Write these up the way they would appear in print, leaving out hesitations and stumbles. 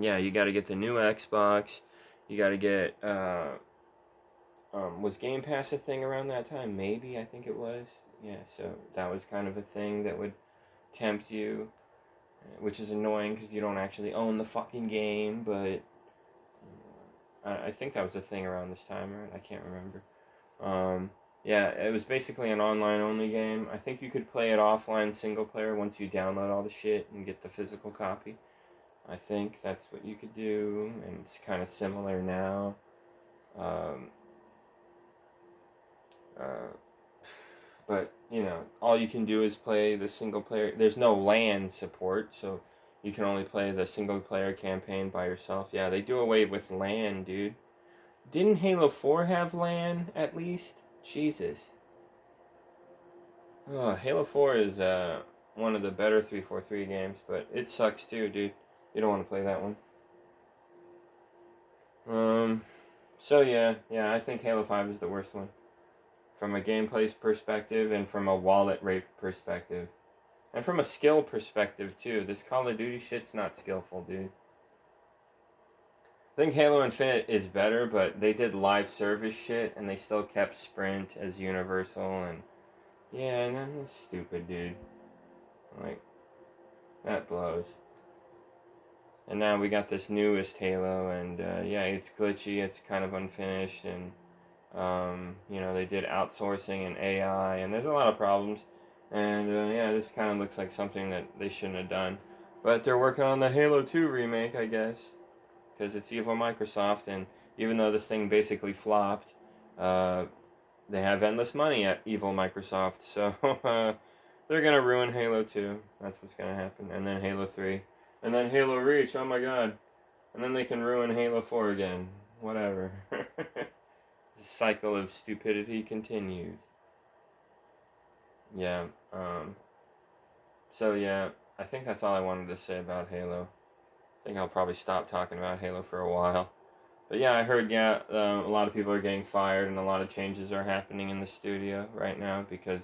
Yeah, you got to get the new Xbox. You got to get was Game Pass a thing around that time? Maybe, I think it was. Yeah, so that was kind of a thing that would tempt you, which is annoying because you don't actually own the fucking game, but I think that was a thing around this time, right? I can't remember. Yeah, it was basically an online only game. I think you could play it offline single player once you download all the shit and get the physical copy. I think that's what you could do, and it's kind of similar now. Um, uh, but you know, all you can do is play the single player. There's no LAN support, so you can only play the single player campaign by yourself. Yeah, they do away with LAN, dude. Didn't Halo 4 have LAN at least? Jesus. Oh, Halo 4 is one of the better 343 games, but it sucks too, dude. You don't want to play that one. So yeah, I think Halo 5 is the worst one. From a gameplay perspective and from a wallet rape perspective. And from a skill perspective too. This Call of Duty shit's not skillful, dude. I think Halo Infinite is better, but they did live service shit and they still kept Sprint as universal, and yeah, that's stupid, dude. Like, that blows. And now we got this newest Halo, and yeah, it's glitchy, it's kind of unfinished, and you know, they did outsourcing and AI, and there's a lot of problems. And yeah, this kind of looks like something that they shouldn't have done. But they're working on the Halo 2 remake, I guess, because it's evil Microsoft, and even though this thing basically flopped, uh, they have endless money at evil Microsoft, so they're gonna ruin Halo 2. That's what's gonna happen, and then Halo 3, and then Halo Reach. Oh my God, and then they can ruin Halo 4 again. Whatever. The cycle of stupidity continues. Yeah. So yeah, I think that's all I wanted to say about Halo. I think I'll probably stop talking about Halo for a while. But yeah, I heard, yeah, a lot of people are getting fired and a lot of changes are happening in the studio right now because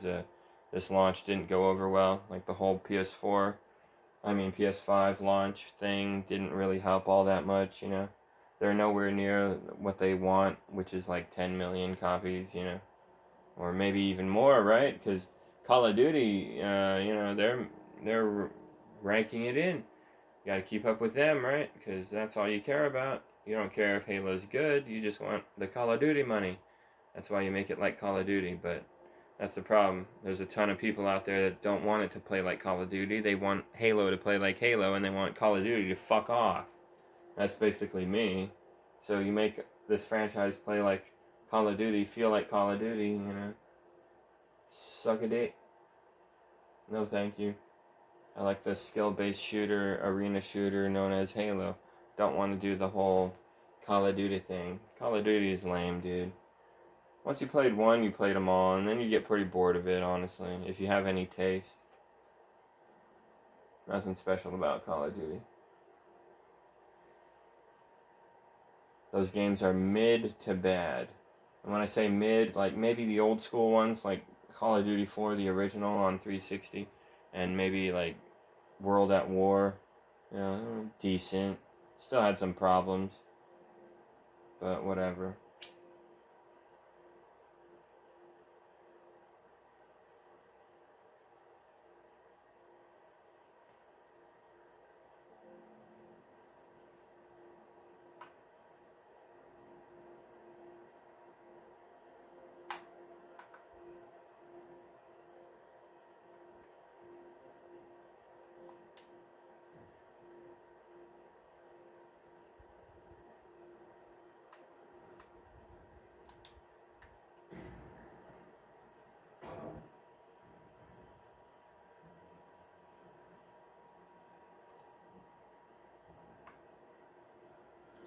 this launch didn't go over well. Like the whole PS5 launch thing didn't really help all that much, you know. They're nowhere near what they want, which is like 10 million copies, you know, or maybe even more, right? Because Call of Duty, you know, they're ranking it in. You got to keep up with them, right? Because that's all you care about. You don't care if Halo's good. You just want the Call of Duty money. That's why you make it like Call of Duty. But that's the problem. There's a ton of people out there that don't want it to play like Call of Duty. They want Halo to play like Halo, and they want Call of Duty to fuck off. That's basically me. So you make this franchise play like Call of Duty, feel like Call of Duty, you know. Suck a dick. No, thank you. I like the skill-based shooter, arena shooter known as Halo. Don't want to do the whole Call of Duty thing. Call of Duty is lame, dude. Once you played one, you played them all, and then you get pretty bored of it, honestly, if you have any taste. Nothing special about Call of Duty. Those games are mid to bad. And when I say mid, like maybe the old school ones, like Call of Duty 4, the original on 360, and maybe like World at War, you know, decent. Still had some problems, but whatever.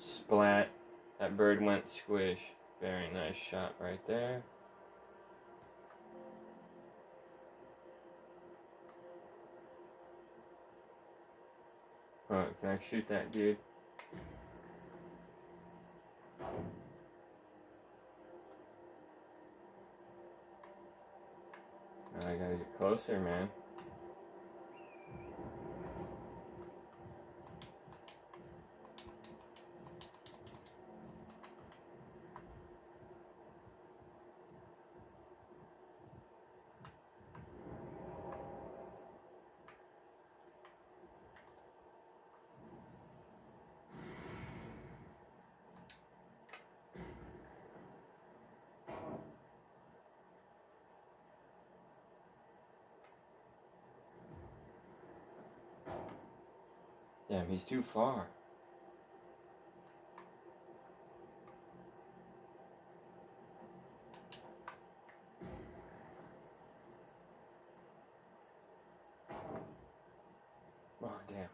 Splat. That bird went squish. Very nice shot right there. Alright, can I shoot that dude? I gotta get closer, man. Damn, he's too far. Oh, damn.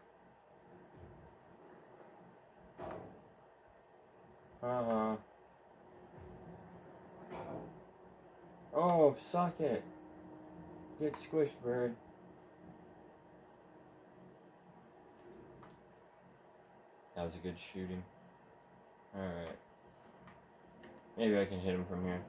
Oh, suck it. Get squished, bird. That was a good shooting. Alright. Maybe I can hit him from here.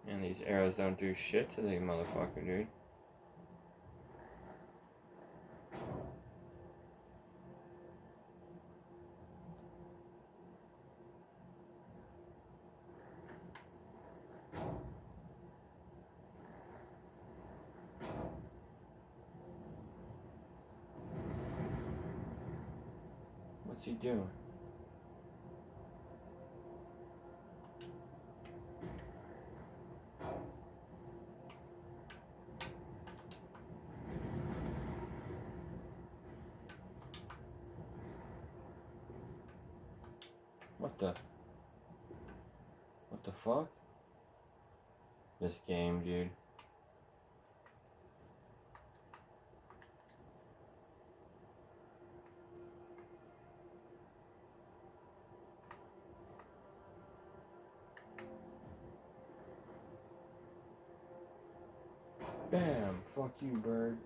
Man, these arrows don't do shit to the motherfucker, dude. What's he doing? What the fuck? This game, dude. Bam! Fuck you, bird.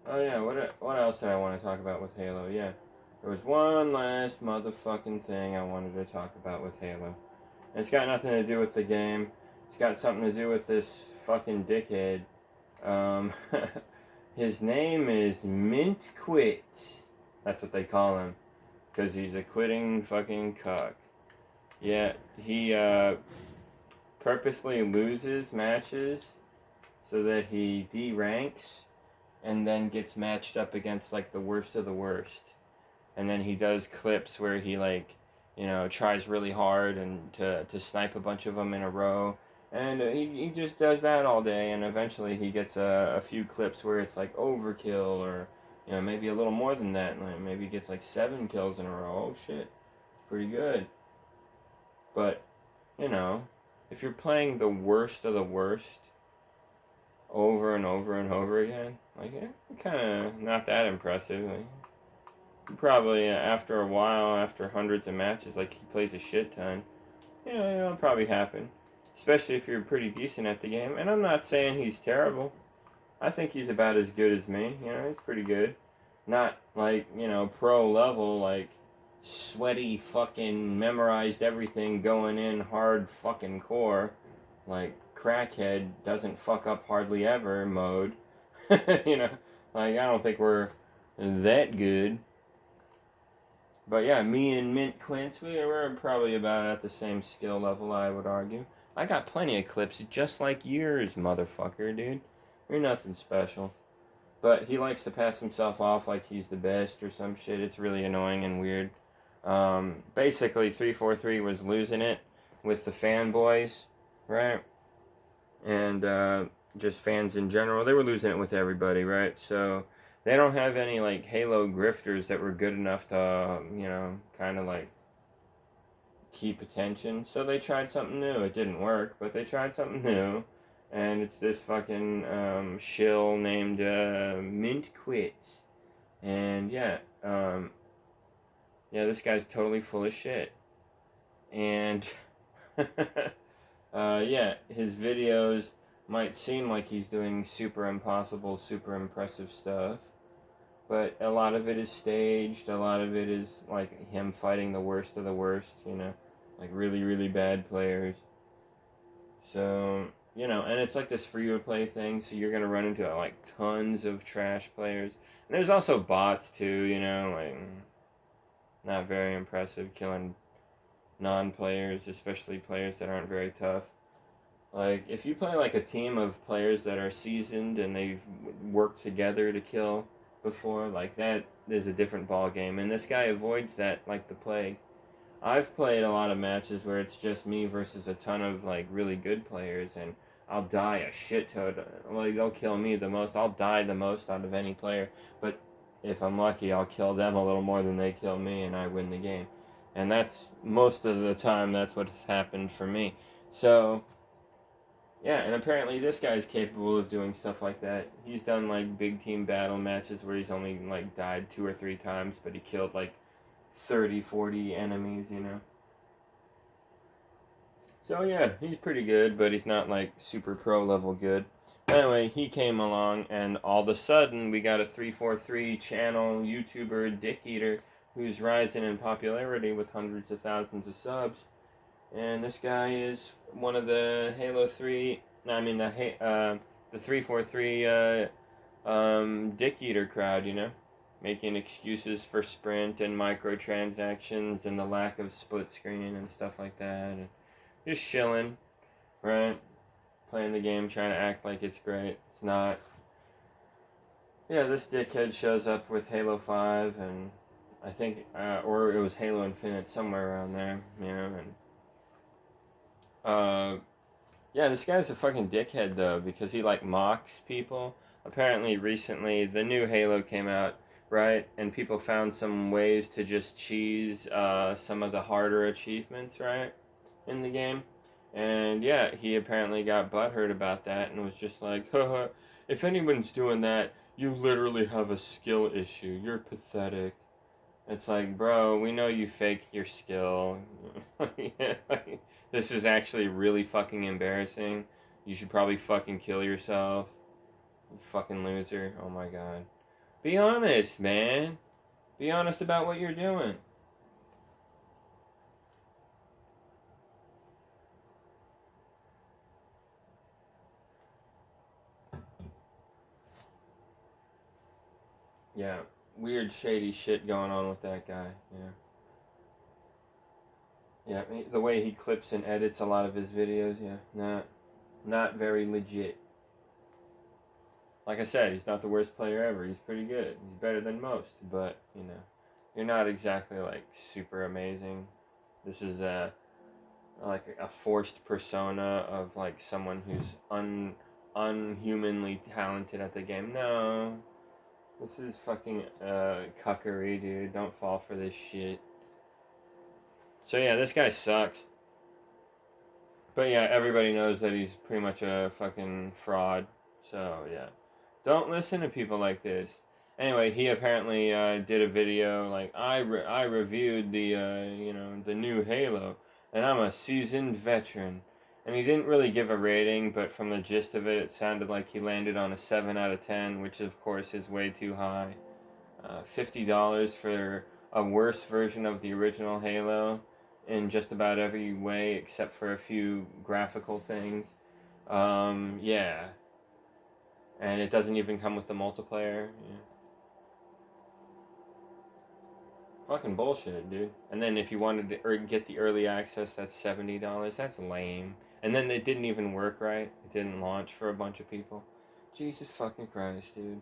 Oh yeah, what else did I want to talk about with Halo? Yeah. There was one last motherfucking thing I wanted to talk about with Halo. And it's got nothing to do with the game. It's got something to do with this fucking dickhead. His name is Mint Quit. That's what they call him. Because he's a quitting fucking cuck. Yeah, he purposely loses matches so that he D-ranks and then gets matched up against like the worst of the worst. And then he does clips where he like, you know, tries really hard and to snipe a bunch of them in a row. And he just does that all day, and eventually he gets a few clips where it's like overkill, or you know, maybe a little more than that. Like maybe he gets like 7 kills in a row. Oh shit, it's pretty good. But you know, if you're playing the worst of the worst over and over and over again, like kind of not that impressive. Like, probably after a while, after hundreds of matches, like he plays a shit ton. You know, it'll probably happen. Especially if you're pretty decent at the game. And I'm not saying he's terrible. I think he's about as good as me. You know, he's pretty good. Not like, you know, pro level, like sweaty fucking memorized everything going in hard fucking core. Like crackhead doesn't fuck up hardly ever mode. You know, like I don't think we're that good. But yeah, me and Mint Quince, we're probably about at the same skill level, I would argue. I got plenty of clips just like yours, motherfucker, dude. You're nothing special. But he likes to pass himself off like he's the best or some shit. It's really annoying and weird. Basically, 343 was losing it with the fanboys, right? And just fans in general. They were losing it with everybody, right? So they don't have any like Halo grifters that were good enough to, you know, kind of like keep attention. So they tried something new. It didn't work, but they tried something new. And it's this fucking shill named Mint Quits. And yeah, this guy's totally full of shit. And yeah, his videos might seem like he's doing super impossible, super impressive stuff, but a lot of it is staged. A lot of it is like him fighting the worst of the worst, you know, like really, really bad players. So, you know, and it's like this free to play thing, so you're gonna run into like tons of trash players. And there's also bots too, you know, like not very impressive, killing non-players, especially players that aren't very tough. Like if you play like a team of players that are seasoned and they've worked together to kill before, like that is a different ball game. And this guy avoids that like the plague. I've played a lot of matches where it's just me versus a ton of like really good players, and I'll die a shit ton. Like they'll kill me the most. I'll die the most out of any player. But if I'm lucky, I'll kill them a little more than they kill me, and I win the game. And that's most of the time. That's what has happened for me. So yeah, and apparently this guy's capable of doing stuff like that. He's done like big team battle matches where he's only like died 2 or 3 times, but he killed like 30, 40 enemies, you know. So yeah, he's pretty good, but he's not like super pro level good. Anyway, he came along, and all of a sudden we got a 343 channel YouTuber Dick Eater who's rising in popularity with hundreds of thousands of subs. And this guy is one of the Halo 3, I mean the 343 Dick Eater crowd, you know, making excuses for sprint and microtransactions and the lack of split screen and stuff like that, and just chilling, right? Playing the game, trying to act like it's great. It's not. Yeah, this dickhead shows up with Halo 5, and I think, or it was Halo Infinite, somewhere around there, you know, and yeah, this guy's a fucking dickhead though, because he like mocks people. Apparently, recently the new Halo came out, right? And people found some ways to just cheese some of the harder achievements, right, in the game. And yeah, he apparently got butthurt about that and was just like, haha, if anyone's doing that, you literally have a skill issue. You're pathetic. It's like, bro, we know you fake your skill. This is actually really fucking embarrassing. You should probably fucking kill yourself. You fucking loser. Oh my god. Be honest, man. Be honest about what you're doing. Yeah. Weird, shady shit going on with that guy. Yeah. Yeah, the way he clips and edits a lot of his videos, yeah, not very legit. Like I said, he's not the worst player ever. He's pretty good. He's better than most, but you know, you're not exactly like super amazing. This is like a forced persona of like someone who's unhumanly talented at the game. No, this is fucking cuckery, dude. Don't fall for this shit. So yeah, this guy sucks. But yeah, everybody knows that he's pretty much a fucking fraud. So yeah, don't listen to people like this. Anyway, he apparently did a video like I reviewed the the new Halo, and I'm a seasoned veteran. And he didn't really give a rating, but from the gist of it, it sounded like he landed on a 7 out of 10, which of course is way too high. $50 for a worse version of the original Halo in just about every way except for a few graphical things. Yeah. And it doesn't even come with the multiplayer. Yeah. Fucking bullshit, dude. And then if you wanted to get the early access, that's $70. That's lame. And then it didn't even work right. It didn't launch for a bunch of people. Jesus fucking Christ, dude.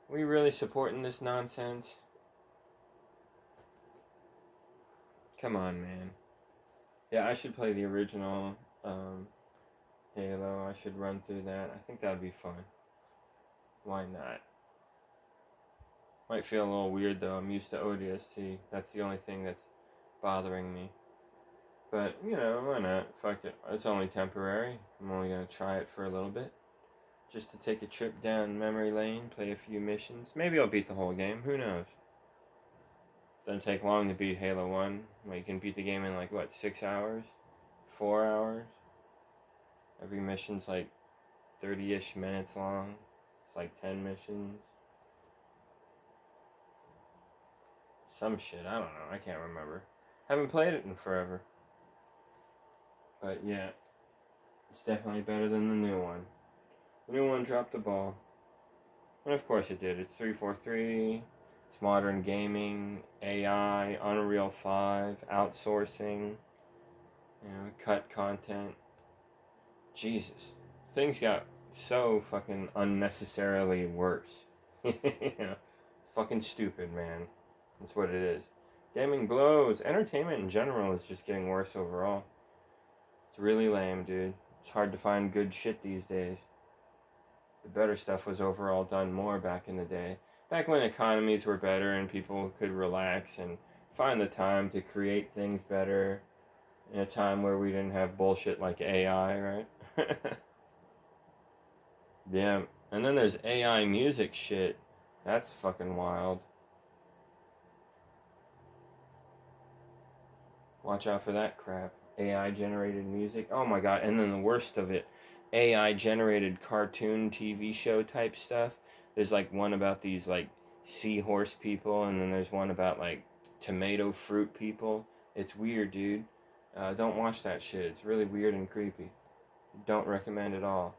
We really supporting this nonsense? Come on, man. Yeah, I should play the original Halo. I should run through that. I think that would be fun. Why not? Might feel a little weird though. I'm used to ODST. That's the only thing that's bothering me. But, you know, why not? Fuck it. It's only temporary. I'm only going to try it for a little bit. Just to take a trip down memory lane, play a few missions. Maybe I'll beat the whole game. Who knows? Doesn't take long to beat Halo 1. Well, you can beat the game in like, what, 6 hours? 4 hours? Every mission's like 30-ish minutes long. It's like 10 missions. Some shit, I don't know. I can't remember. Haven't played it in forever. But yeah, it's definitely better than the new one. The new one dropped the ball. And of course it did. It's 343. It's modern gaming, AI, Unreal 5, outsourcing, cut content. Jesus. Things got so fucking unnecessarily worse. It's fucking stupid, man. That's what it is. Gaming blows. Entertainment in general is just getting worse overall. It's really lame, dude. It's hard to find good shit these days. The better stuff was overall done more back in the day. Back when economies were better and people could relax and find the time to create things better in a time where we didn't have bullshit like AI, right? Yeah. And then there's AI music shit. That's fucking wild. Watch out for that crap. AI generated music. Oh my god. And then the worst of it, AI generated cartoon TV show type stuff. There's like one about these like seahorse people, and then there's one about like tomato fruit people. It's weird, dude. Don't watch that shit. It's really weird and creepy. Don't recommend it all.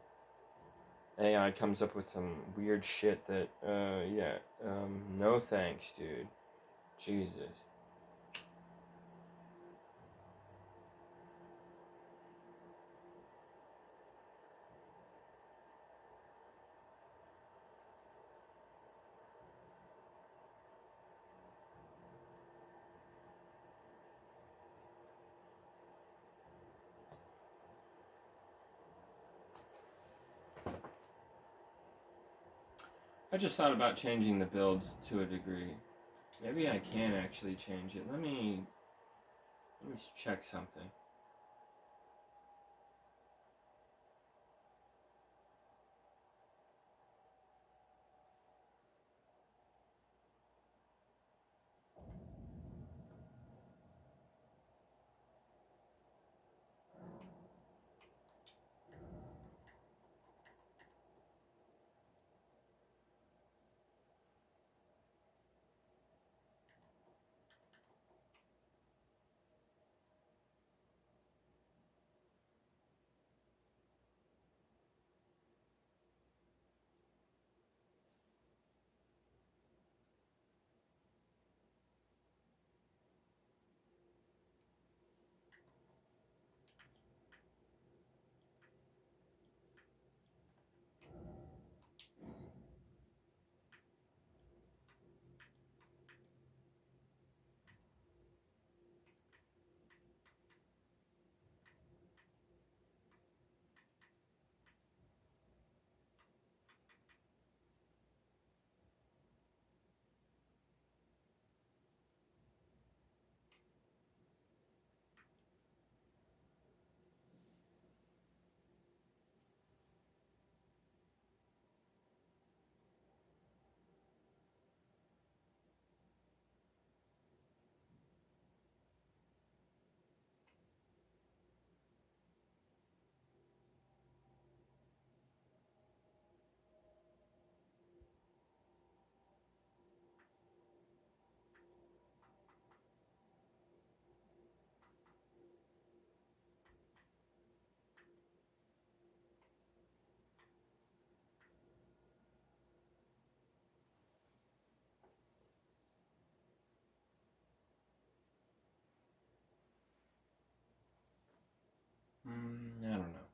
AI comes up with some weird shit that, no thanks, dude. Jesus. I just thought about changing the build to a degree. Maybe I can actually change it. Let me check something. I don't know.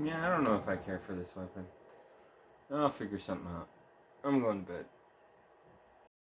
Yeah, I don't know if I care for this weapon. I'll figure something out. I'm going to bed.